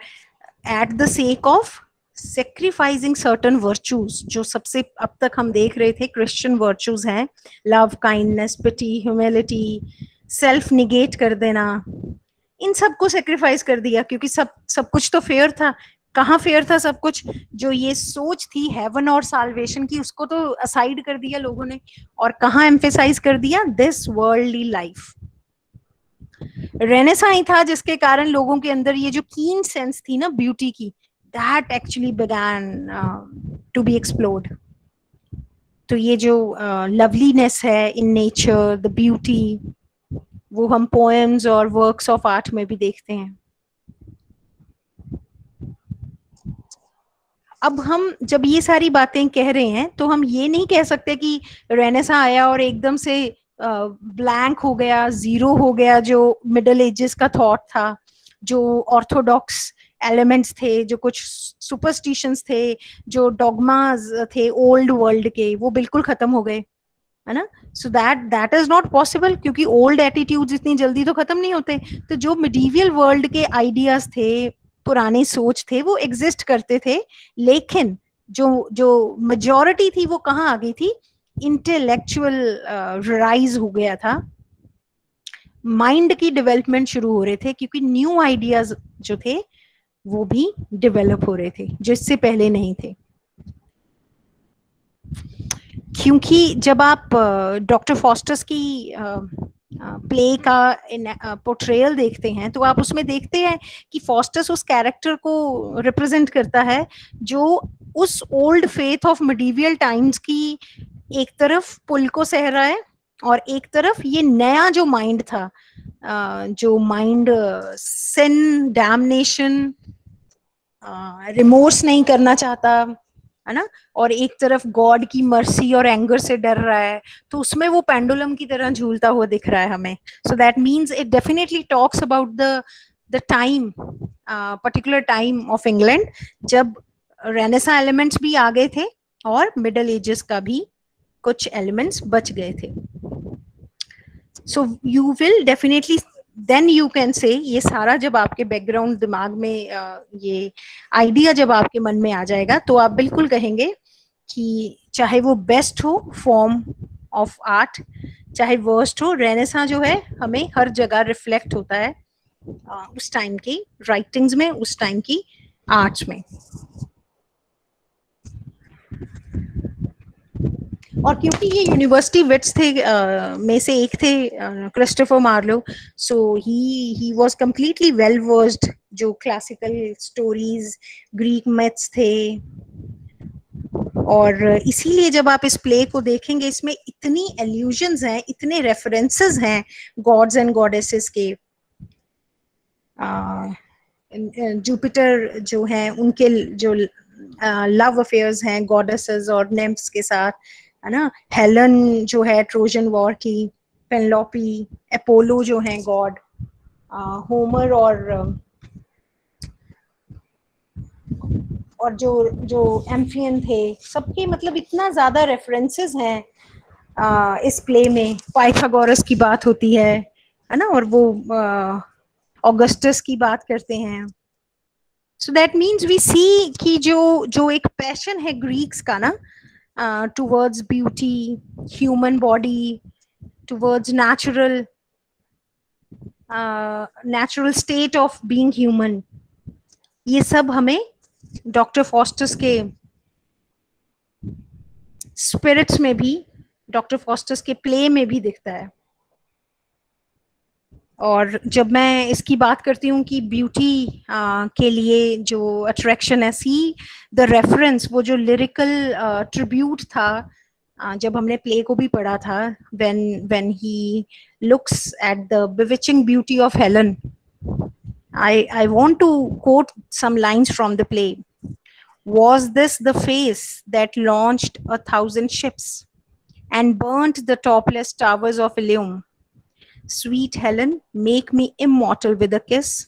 at the sake of sacrificing certain virtues, जो सबसे अब तक हम देख रहे थे क्रिश्चियन वर्चूज हैं, लव, काइंडनेस, पिटी, ह्यूमिलिटी, सेल्फ निगेट कर देना, इन सब को सेक्रीफाइस कर दिया, क्योंकि सब कुछ तो फेयर था। कहाँ फेयर था सब कुछ? जो ये सोच थी हेवन और साल्वेशन की, उसको तो असाइड कर दिया लोगों ने, और कहाँ एम्फेसाइज कर दिया, दिस वर्ल्डली लाइफ। रेनेसां ही था जिसके कारण लोगों के अंदर ये जो कीन सेंस थी ना ब्यूटी की, that actually began to be explored. तो ये जो लवलीनेस है इन नेचर, द ब्यूटी, वो हम पोएम्स और वर्क्स ऑफ आर्ट में भी देखते हैं। अब हम जब ये सारी बातें कह रहे हैं, तो हम ये नहीं कह सकते कि रेनेसां आया और एकदम से ब्लैंक हो गया, जीरो हो गया जो मिडल एजेस का थॉट था, जो ऑर्थोडॉक्स एलिमेंट्स थे, जो कुछ सुपरस्टिशंस थे, जो डॉगमास थे ओल्ड वर्ल्ड के, वो बिल्कुल खत्म हो गए, है ना। So that is not possible, क्योंकि ओल्ड एटीट्यूड्स इतनी जल्दी तो खत्म नहीं होते। तो जो मिडीवियल वर्ल्ड के आइडियाज थे, पुराने सोच थे, वो एग्जिस्ट करते थे, लेकिन जो मेजॉरिटी थी वो कहाँ आ गई थी? इंटेलेक्चुअल राइज हो गया था, माइंड की डेवलपमेंट शुरू हो रहे थे, क्योंकि न्यू आइडियाज जो थे वो भी डेवलप हो रहे थे, जो इससे पहले नहीं थे। क्योंकि जब आप डॉक्टर फॉस्टस की प्ले का पोर्ट्रेयल देखते हैं तो आप उसमें देखते हैं कि फॉस्टस उस कैरेक्टर को रिप्रेजेंट करता है जो उस old faith of medieval times की एक तरफ पुल को सह रहा है और एक तरफ ये नया जो माइंड था, जो माइंड सिन, डैमनेशन, रिमोर्स नहीं करना चाहता है ना, और एक तरफ गॉड की मर्सी और एंगर से डर रहा है, तो उसमें वो पेंडुलम की तरह झूलता हुआ दिख रहा है हमें. So that means it definitely talks about the time, particular time of England जब रेनेसा एलिमेंट्स भी आ गए थे और मिडल एजेस का भी कुछ एलिमेंट्स बच गए थे. So you will definitely then you can say, ये सारा जब आपके बैकग्राउंड दिमाग में ये आइडिया जब आपके मन में आ जाएगा तो आप बिल्कुल कहेंगे कि चाहे वो बेस्ट हो फॉर्म ऑफ आर्ट, चाहे वर्स्ट हो, रेनेसा जो है हमें हर जगह रिफ्लेक्ट होता है उस टाइम की राइटिंग्स में, उस टाइम की आर्ट्स में. और क्योंकि ये यूनिवर्सिटी विट्स थे में से एक थे Christopher Marlowe, so he was completely well versed जो क्लासिकल स्टोरीज, ग्रीक मिथ्स थे. और इसीलिए जब आप इस प्ले को देखेंगे इसमें इतनी एल्यूजन्स हैं, इतने रेफरेंसेस हैं गॉड्स एंड गॉडेसेस के. जुपिटर जो हैं उनके जो लव अफेयर्स हैं गॉडेसेस और निम्फ्स के साथ, है ना. हेलन जो है ट्रोजन वॉर की, पेनलोपी, अपोलो जो है गॉड, होमर और जो एम्फियन थे, सबके मतलब इतना ज्यादा रेफरेंसेस हैं इस प्ले में. पाइथागोरस की बात होती है ना, और वो ऑगस्टस की बात करते हैं. सो दैट मीन्स वी सी कि जो एक पैशन है ग्रीक्स का ना towards beauty, human body, towards natural state of being human, ये सब हमें डॉक्टर फॉस्टस के स्पिरिट्स में भी, डॉक्टर फॉस्टस के प्ले में भी दिखता है. और जब मैं इसकी बात करती हूँ कि ब्यूटी के लिए जो अट्रैक्शन है, सी द रेफरेंस, वो जो लिरिकल ट्रिब्यूट था जब हमने प्ले को भी पढ़ा था, when he looks at the bewitching beauty of Helen, I want to quote some lines from the play. Was this the face that launched 1,000 ships and burnt the topless towers of Ilium? Sweet Helen, make me immortal with a kiss.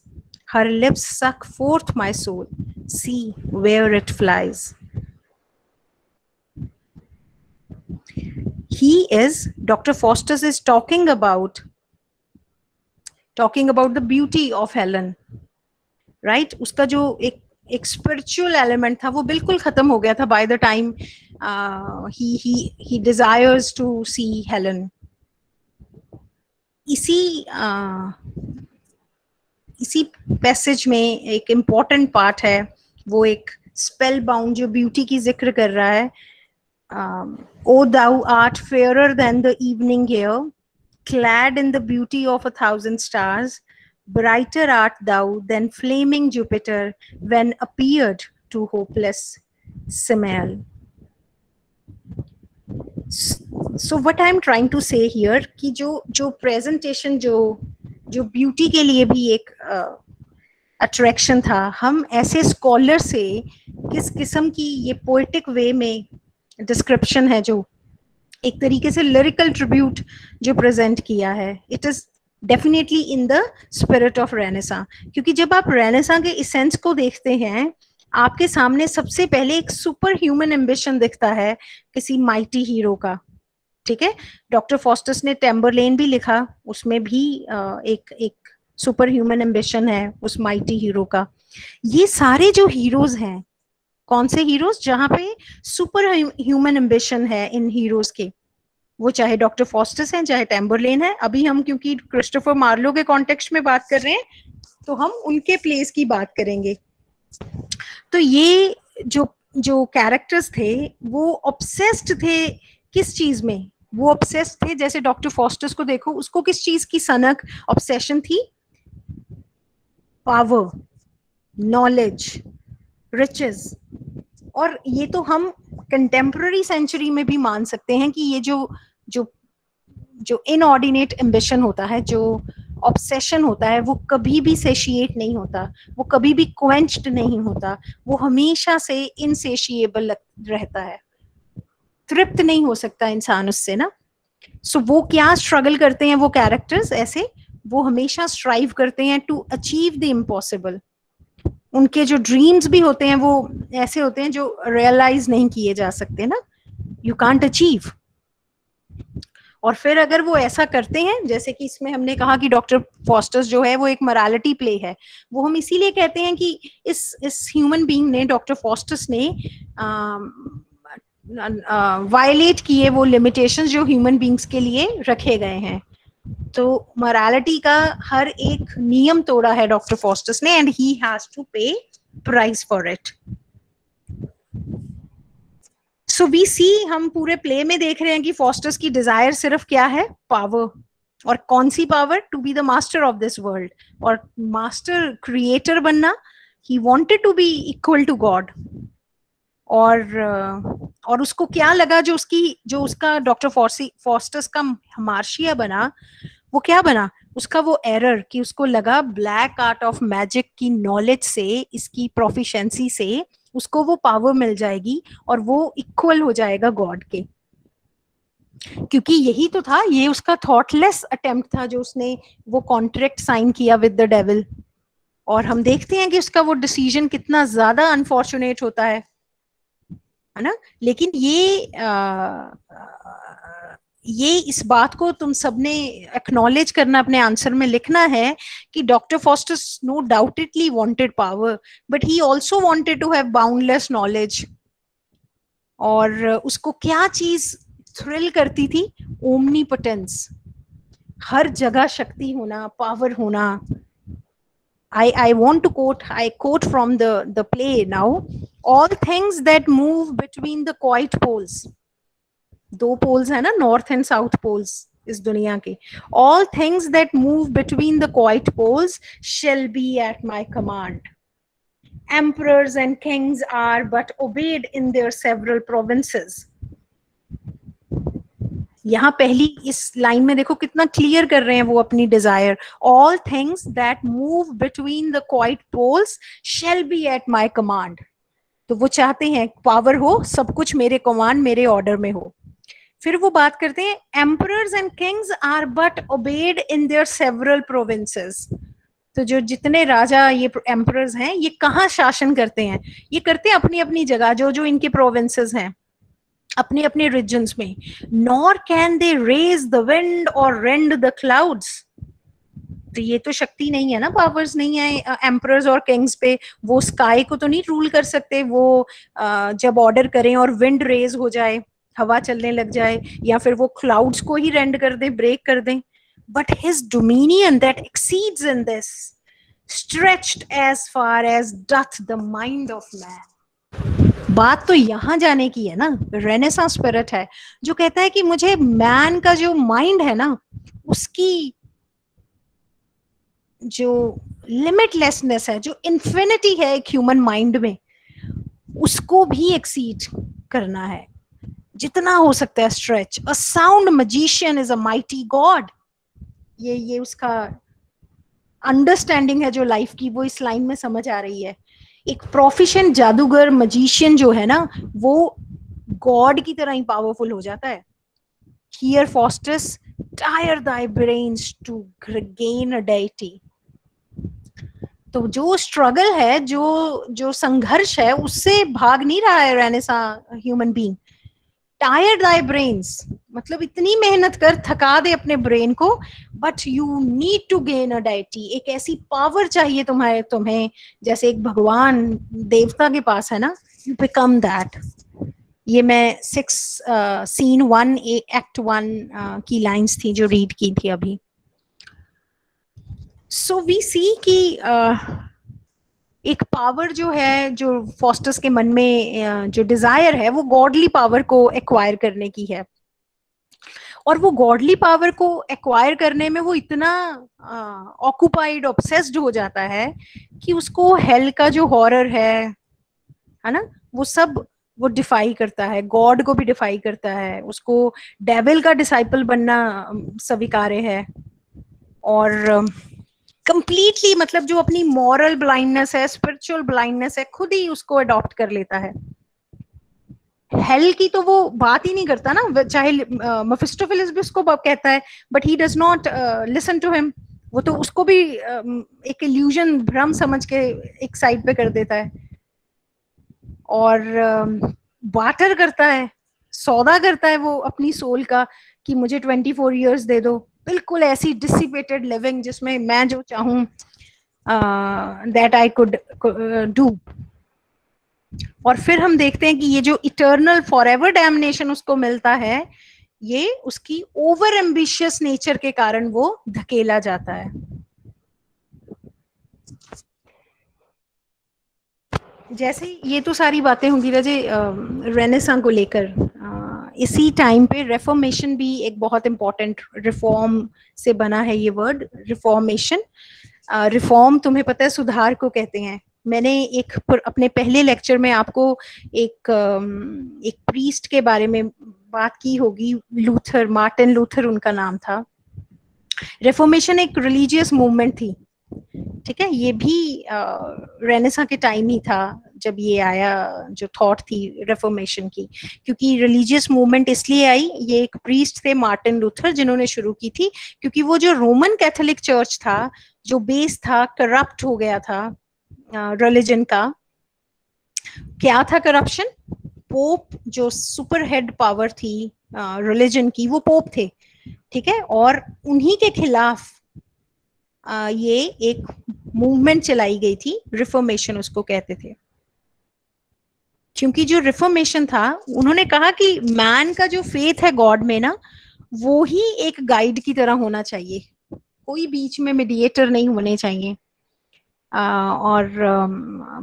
Her lips suck forth my soul. See where it flies. Dr. Faustus is talking about the beauty of Helen, right? उसका जो एक spiritual element था वो बिल्कुल खत्म हो गया था by the time he desires to see Helen. इसी पैसेज में एक इम्पॉर्टेंट पार्ट है, वो एक स्पेल बाउंड जो ब्यूटी की जिक्र कर रहा है. O thou art fairer than the evening air, clad in the beauty of 1,000 stars, brighter art thou than flaming Jupiter when appeared to hopeless Samael. So what I am trying to say here कि जो presentation जो beauty के लिए भी एक attraction था, हम ऐसे scholar से किस किस्म की ये poetic way में description है, जो एक तरीके से lyrical tribute जो present किया है, it is definitely in the spirit of Renaissance. क्योंकि जब आप Renaissance के essence को देखते हैं, आपके सामने सबसे पहले एक सुपर ह्यूमन एम्बिशन दिखता है किसी माइटी हीरो का. ठीक है, डॉक्टर फॉस्टस ने टेम्बरलेन भी लिखा, उसमें भी एक सुपर ह्यूमन एम्बिशन है उस माइटी हीरो का. ये सारे जो हीरोज हैं, कौन से हीरोज जहां पे सुपर ह्यूमन एम्बिशन है इन हीरोज के, वो चाहे डॉक्टर फॉस्टस हैं चाहे टेम्बरलेन है. अभी हम क्योंकि क्रिस्टोफर मार्लो के कॉन्टेक्स्ट में बात कर रहे हैं तो हम उनके प्लेस की बात करेंगे. तो ये जो कैरेक्टर्स थे वो ऑब्सेस्ड थे किस चीज में, वो ऑब्सेस्ड थे, जैसे डॉक्टर फॉस्टस को देखो, उसको किस चीज की सनक ऑब्सेशन थी? Power, knowledge, riches. और ये तो हम कंटेम्प्ररी सेंचुरी में भी मान सकते हैं कि ये जो जो जो इनऑर्डिनेट एम्बिशन होता है, जो ऑब्सेशन होता है, वो कभी भी सेशिएट नहीं होता, वो कभी भी क्वेंच्ड नहीं होता, वो हमेशा से इनसेशिएबल रहता है, तृप्त नहीं हो सकता इंसान उससे ना। सो वो क्या स्ट्रगल करते हैं वो कैरेक्टर्स ऐसे, वो हमेशा स्ट्राइव करते हैं टू अचीव द इम्पॉसिबल। उनके जो ड्रीम्स भी होते हैं वो ऐसे होते हैं जो रियलाइज नहीं किए जा सकते ना, यू कांट अचीव। और फिर अगर वो ऐसा करते हैं, जैसे कि इसमें हमने कहा कि डॉक्टर फॉस्टर्स जो है वो एक मोरालिटी प्ले है, वो हम इसीलिए कहते हैं कि इस ह्यूमन बीइंग ने, डॉक्टर फॉस्टर्स ने वायलेट किए वो लिमिटेशंस जो ह्यूमन बीइंग्स के लिए रखे गए हैं। तो मोरालिटी का हर एक नियम तोड़ा है डॉक्टर फॉस्टर्स ने, and he has to pay price for it. So we see, हम पूरे प्ले में देख रहे हैं कि फॉस्टर्स की डिजायर सिर्फ क्या है? पावर। और कौन सी power? To be the master of this world, और मास्टर क्रिएटर बनना। He wanted to be equal to God. और उसको क्या लगा, जो उसका डॉक्टर फॉस्टर्स का मार्शिया बना, वो क्या बना? उसका वो एरर कि उसको लगा ब्लैक आर्ट ऑफ मैजिक की नॉलेज से, इसकी प्रोफिशिएंसी से उसको वो पावर मिल जाएगी और वो इक्वल हो जाएगा गॉड के। क्योंकि यही तो था, ये उसका थॉटलेस अटेम्प्ट था जो उसने वो कॉन्ट्रैक्ट साइन किया विद द डेविल। और हम देखते हैं कि उसका वो डिसीजन कितना ज्यादा अनफॉर्चुनेट होता है ना। लेकिन ये इस बात को तुम सबने एक्नॉलेज करना, अपने आंसर में लिखना है कि doctor Faustus no doubtedly wanted power, but he also wanted to have boundless knowledge. और उसको क्या चीज थ्रिल करती थी? ओमनीपोटेंस, हर जगह शक्ति होना, पावर होना। I want to quote from the play now. All things that move between the quiet poles. दो पोल्स है ना, नॉर्थ एंड साउथ पोल्स इस दुनिया के. All things that move between the quiet poles shall be at my command. Emperors and kings are but obeyed in their several provinces. यहाँ पहली इस line में देखो कितना क्लियर कर रहे हैं वो अपनी desire. All things that move between the quiet poles shall be at my command. तो वो चाहते हैं पावर हो, सब कुछ मेरे कमांड, मेरे ऑर्डर में हो. फिर वो बात करते हैं emperors and kings are but obeyed in their several provinces. तो जो जितने राजा ये एम्परर्स हैं, ये कहाँ शासन करते हैं? ये करते हैं अपनी अपनी जगह, जो जो इनके प्रोविंसेस हैं, अपने अपने रीजन्स में. Nor can they raise the wind or rend the clouds. तो ये तो शक्ति नहीं है ना, पावर्स नहीं है एम्परर्स और किंग्स पे. वो स्काई को तो नहीं रूल कर सकते. वो जब ऑर्डर करें और विंड रेज हो जाए, हवा चलने लग जाए, या फिर वो क्लाउड्स को ही रेंड कर दें, ब्रेक कर दें. But his dominion that exceeds in this stretched as far as doth the mind of man. बात तो यहां जाने की है ना. रेनेसां स्पिरिट है जो कहता है कि मुझे मैन का जो माइंड है ना, उसकी जो लिमिटलेसनेस है, जो इन्फिनिटी है एक ह्यूमन माइंड में, उसको भी एक्सीड करना है जितना हो सकता है. Stretch. A sound magician is a mighty God. ये उसका अंडरस्टैंडिंग है जो लाइफ की, वो इस लाइन में समझ आ रही है. एक प्रोफिशिएंट जादूगर, मजिशियन जो है ना, वो गॉड की तरह ही पावरफुल हो जाता है. Here Faustus tire thy brains to gain a deity. तो जो स्ट्रगल है, जो संघर्ष है, उससे भाग नहीं रहा है renaissance human being. Tire thy brains मतलब इतनी मेहनत कर, थका दे अपने ब्रेन को, but you need to gain a deity. एक ऐसी पावर चाहिए तुम्हें जैसे एक भगवान देवता के पास है ना. You become that. ये मैं 6 सीन 1 एक्ट 1 की लाइंस थी जो रीड की थी अभी. सो वी सी कि एक पावर जो है, जो फॉस्टर्स के मन में जो डिजायर है, वो गॉडली पावर को एक्वायर करने की है. और वो गॉडली पावर को एक्वायर करने में वो इतना ऑक्युपाइड, ऑब्सेस्ड हो जाता है कि उसको हेल का जो हॉरर है ना, वो सब वो डिफाई करता है, गॉड को भी डिफाई करता है, उसको डेविल का डिसाइपल बनना स्वीकार्य है। और कंप्लीटली मतलब जो अपनी मॉरल ब्लाइंडनेस है, स्पिरिचुअल ब्लाइंडनेस है, खुद ही उसको अडॉप्ट कर लेता है। हेल की तो वो बात ही नहीं करता ना, चाहे मेफिस्टोफेलिस भी उसको कहता है, but he does not listen to him. वो तो उसको भी एक इल्यूजन, भ्रम समझ के एक साइड पे कर देता है, और बाटर करता है, सौदा करता है वो अपनी सोल का, कि मुझे 24 इयर्स दे दो, बिल्कुल ऐसी डिसिपेटेड लिविंग जिसमें मैं जो चाहूं दैट आई कुड डू। और फिर हम देखते हैं कि ये जो इटर्नल फॉरएवर डैमनेशन उसको मिलता है, ये उसकी ओवर एम्बिशियस नेचर के कारण वो धकेला जाता है। जैसे ये तो सारी बातें होंगी रजे रेनेसां को लेकर। इसी टाइम पे रेफॉर्मेशन भी एक बहुत इंपॉर्टेंट, रिफॉर्म से बना है ये वर्ड, रिफॉर्मेशन। रिफॉर्म तुम्हें पता है सुधार को कहते हैं। मैंने एक अपने पहले लेक्चर में आपको एक प्रीस्ट के बारे में बात की होगी, लूथर, मार्टिन लूथर उनका नाम था। रिफॉर्मेशन एक रिलीजियस मूवमेंट थी, ठीक है, ये भी रेनेसा के टाइम ही था जब ये आया, जो थॉट थी रिफॉर्मेशन की। क्योंकि रिलीजियस मूवमेंट इसलिए आई, ये एक प्रीस्ट थे मार्टिन लूथर जिन्होंने शुरू की थी, क्योंकि वो जो रोमन कैथोलिक चर्च था, जो बेस था, करप्ट हो गया था रिलीजन का। क्या था करप्शन? पोप जो सुपर हेड पावर थी रिलीजन की, वो पोप थे, ठीक है, और उन्हीं के खिलाफ ये एक मूवमेंट चलाई गई थी, रिफॉर्मेशन उसको कहते थे। क्योंकि जो रिफॉर्मेशन था, उन्होंने कहा कि मैन का जो फेथ है गॉड में ना, वो ही एक गाइड की तरह होना चाहिए, कोई बीच में मीडिएटर नहीं होने चाहिए। और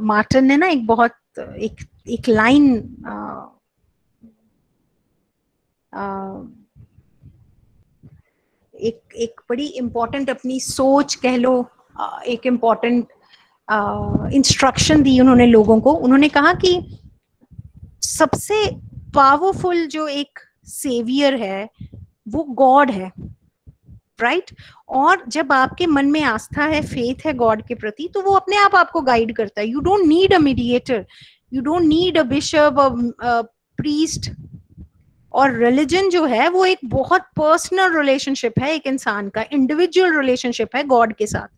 मार्टिन ने ना एक बहुत एक लाइन एक बड़ी इंपॉर्टेंट अपनी सोच कह लो, एक इंपॉर्टेंट इंस्ट्रक्शन दी उन्होंने लोगों को। उन्होंने कहा कि सबसे पावरफुल जो एक सेवियर है वो गॉड है, राइट? और जब आपके मन में आस्था है, फेथ है गॉड के प्रति, तो वो अपने आप आपको गाइड करता है। You don't need a mediator, you don't need a bishop, a priest. और रिलीजन जो है वो एक बहुत पर्सनल रिलेशनशिप है, एक इंसान का इंडिविजुअल रिलेशनशिप है गॉड के साथ।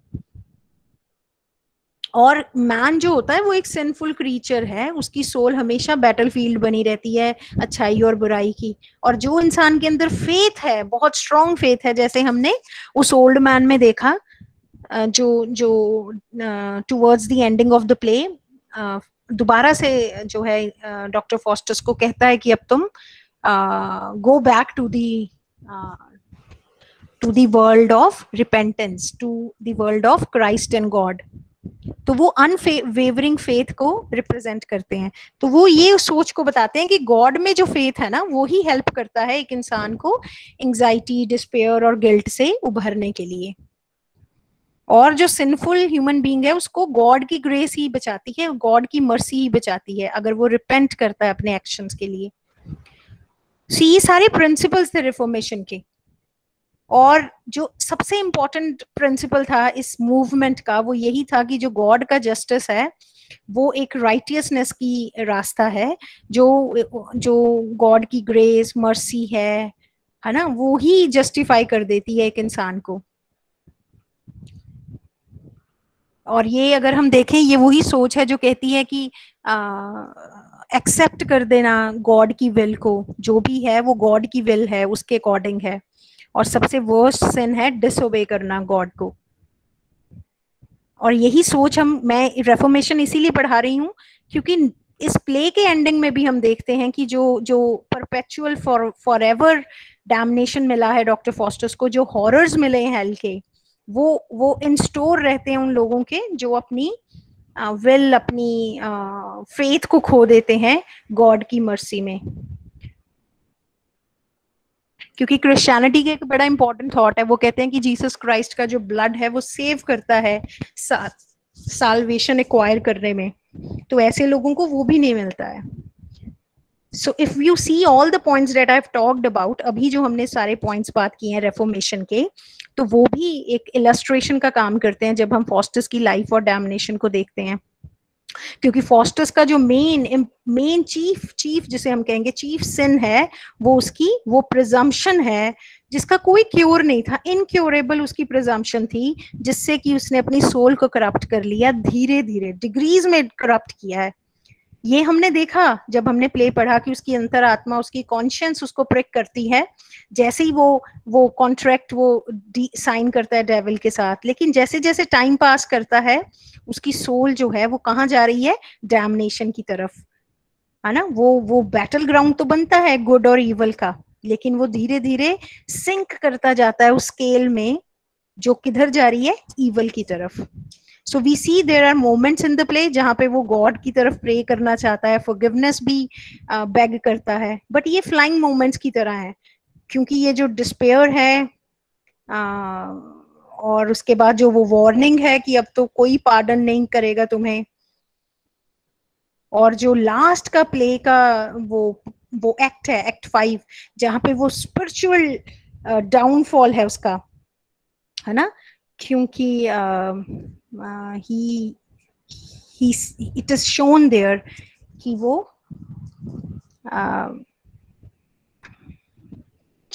और मैन जो होता है वो एक सिंफुल क्रीचर है, उसकी सोल हमेशा बैटलफील्ड बनी रहती है अच्छाई और बुराई की। और जो इंसान के अंदर फेथ है, बहुत स्ट्रॉन्ग फेथ है, जैसे हमने उस ओल्ड मैन में देखा, जो towards the ending of the play दोबारा से जो है डॉक्टर फॉस्टस को कहता है कि अब तुम go back to the world of repentance, to the world of Christ and God. तो वो अनवेवरिंग फेथ को रिप्रेजेंट करते हैं। तो वो ये सोच को बताते हैं कि गॉड में जो फेथ है ना, वो ही हेल्प करता है एक इंसान को एंजाइटी, डिस्पेयर और गिल्ट से उभरने के लिए। और जो सिंफुल ह्यूमन बीइंग है उसको गॉड की ग्रेस ही बचाती है, गॉड की मर्सी ही बचाती है, अगर वो रिपेंट करता है अपने एक्शंस के लिए। ये सारे प्रिंसिपल्स थे रिफॉर्मेशन के। और जो सबसे इंपॉर्टेंट प्रिंसिपल था इस मूवमेंट का, वो यही था कि जो गॉड का जस्टिस है वो एक राइटियसनेस की रास्ता है, जो गॉड की ग्रेस, मर्सी है ना, वो ही जस्टिफाई कर देती है एक इंसान को। और ये अगर हम देखें, ये वही सोच है जो कहती है कि एक्सेप्ट कर देना गॉड की विल को, जो भी है वो गॉड की विल है, उसके अकॉर्डिंग है। और सबसे वर्स्ट सिन है डिसओबे करना गॉड को। और यही सोच मैं रेफॉर्मेशन इसीलिए पढ़ा रही हूँ, क्योंकि इस प्ले के एंडिंग में भी हम देखते हैं कि जो परपेचुअल फॉरएवर डैमनेशन मिला है डॉक्टर फॉस्टस को, जो हॉरर्स मिले हैं हेल के, वो इन स्टोर रहते हैं उन लोगों के जो अपनी विल, अपनी फेथ को खो देते हैं गॉड की मर्सी में। क्योंकि क्रिश्चियनिटी का एक बड़ा इंपॉर्टेंट थॉट है, वो कहते हैं कि जीसस क्राइस्ट का जो ब्लड है वो सेव करता है साल्वेशन एक्वायर करने में, तो ऐसे लोगों को वो भी नहीं मिलता है। So if you see all the points that I have talked about, अभी जो हमने सारे पॉइंट्स बात किए हैं रेफॉर्मेशन के, तो वो भी एक इलस्ट्रेशन का काम करते हैं जब हम फॉस्टस की लाइफ और डैमनेशन को देखते हैं। क्योंकि फॉस्टस का जो मेन चीफ जिसे हम कहेंगे चीफ सिन है, वो उसकी वो प्रिजम्पशन है जिसका कोई क्योर नहीं था, इनक्योरेबल उसकी प्रिजम्पशन थी, जिससे कि उसने अपनी सोल को करप्ट कर लिया, धीरे धीरे डिग्रीज में करप्ट किया है। ये हमने देखा जब हमने प्ले पढ़ा कि उसकी अंतरात्मा, उसकी कॉन्शियंस उसको प्रिक करती है, जैसे ही वो कॉन्ट्रैक्ट वो साइन करता है डेविल के साथ, लेकिन जैसे जैसे टाइम पास करता है उसकी सोल जो है वो कहाँ जा रही है, डैमनेशन की तरफ, है ना। वो बैटल ग्राउंड तो बनता है गुड और इवल का, लेकिन वो धीरे धीरे सिंक करता जाता है उस स्केल में जो किधर जा रही है, इवल की तरफ। So we see there are moments in the play जहां पे वो गॉड की तरफ प्रे करना चाहता है, फॉरगिवनेस भी बेग करता है, बट ये फ्लाइंग मोमेंट्स की तरह है, क्योंकि ये जो डिस्पेयर है और उसके बाद जो वो वार्निंग है कि अब तो कोई पार्डन नहीं करेगा तुम्हें, और जो लास्ट का प्ले का वो एक्ट है, एक्ट 5, जहां पे वो स्पिरिचुअल डाउनफॉल है उसका, है ना, क्योंकि इट इज शोन देयर कि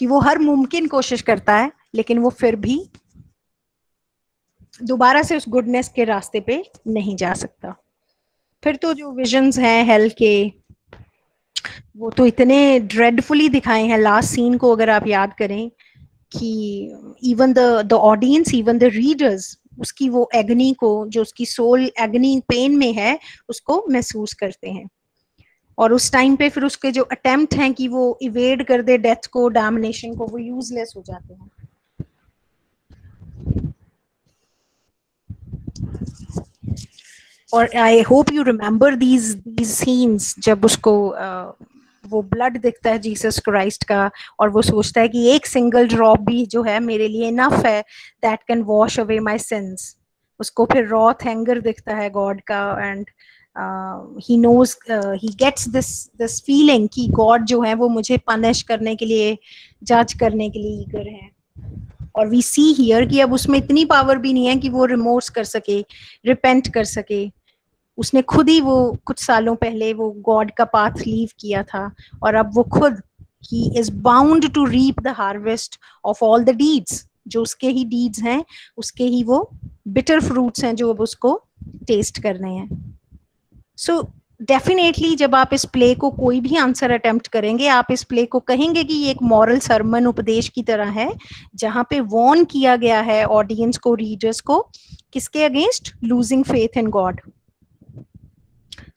वो हर मुमकिन कोशिश करता है, लेकिन वो फिर भी दोबारा से उस गुडनेस के रास्ते पे नहीं जा सकता। फिर तो जो विजन्स हैं हेल के, वो तो इतने ड्रेडफुली दिखाए हैं। लास्ट सीन को अगर आप याद करें कि even the audience, even the readers उसकी वो एगनी को, जो उसकी सोल एगनी पेन में है, उसको महसूस करते हैं। और उस टाइम पे फिर उसके जो अटेम्प्ट हैं कि वो इवेड कर दे डेथ को, डैमनेशन को, वो यूजलेस हो जाते हैं। और I hope you remember these scenes, जब उसको वो ब्लड दिखता है जीसस क्राइस्ट का, और वो सोचता है कि एक सिंगल ड्रॉप भी जो है मेरे लिए इनफ है, that can wash away my sins. उसको फिर रॉथ एंगर दिखता है गॉड का, and he knows, he gets this feeling कि गॉड जो है वो मुझे पनिश करने के लिए, जज करने के लिए ईगर है। और वी सी हियर कि अब उसमें इतनी पावर भी नहीं है कि वो रिमोर्स कर सके, रिपेंट कर सके। उसने खुद ही वो कुछ सालों पहले वो गॉड का पाथ लीव किया था, और अब वो खुद ही is bound to reap the harvest of all the deeds, जो उसके ही डीड्स हैं, उसके ही वो बिटर फ्रूट्स हैं जो अब उसको टेस्ट करने हैं। सो डेफिनेटली जब आप इस प्ले को कोई भी आंसर अटेम्प्ट करेंगे, आप इस प्ले को कहेंगे कि ये एक मॉरल सरमन, उपदेश की तरह है, जहां पे वॉर्न किया गया है ऑडियंस को, रीडर्स को, किसके against, losing faith in God.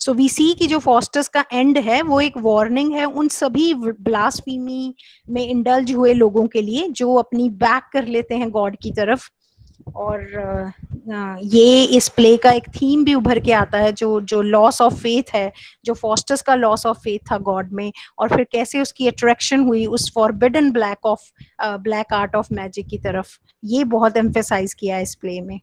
So we see की जो फॉस्टस का एंड है वो एक वार्निंग है उन सभी ब्लास्फेमी में इंडल्ज हुए लोगों के लिए जो अपनी बैक कर लेते हैं गॉड की तरफ। और ये इस प्ले का एक थीम भी उभर के आता है, जो लॉस ऑफ फेथ है, जो फॉस्टस का लॉस ऑफ फेथ था गॉड में, और फिर कैसे उसकी अट्रैक्शन हुई उस forbidden black art of magic की तरफ। ये बहुत एम्फेसाइज किया है इस प्ले में।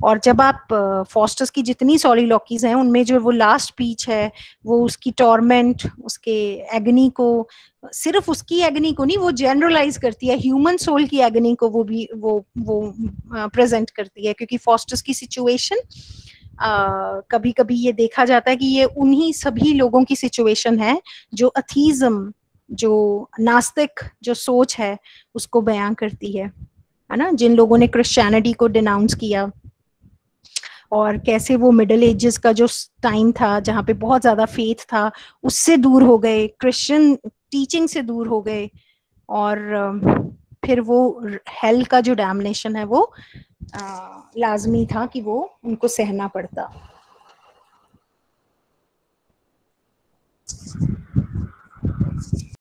और जब आप फॉस्टस की जितनी सॉलिलॉकीज हैं उनमें जो वो लास्ट स्पीच है, वो उसकी टॉर्मेंट, उसके एगनी को, सिर्फ उसकी एगनी को नहीं, वो जनरलाइज करती है ह्यूमन सोल की एगनी को, वो भी वो प्रेजेंट करती है। क्योंकि फॉस्टस की सिचुएशन कभी कभी ये देखा जाता है कि ये उन्हीं सभी लोगों की सिचुएशन है जो अथीज्म, जो नास्तिक जो सोच है उसको बयां करती है ना, जिन लोगों ने क्रिश्चियनिटी को डिनाउंस किया, और कैसे वो मिडिल एजेस का जो टाइम था जहाँ पे बहुत ज्यादा फेथ था, उससे दूर हो गए, क्रिश्चियन टीचिंग से दूर हो गए, और फिर वो हेल का जो डैमनेशन है वो लाजमी था कि वो उनको सहना पड़ता।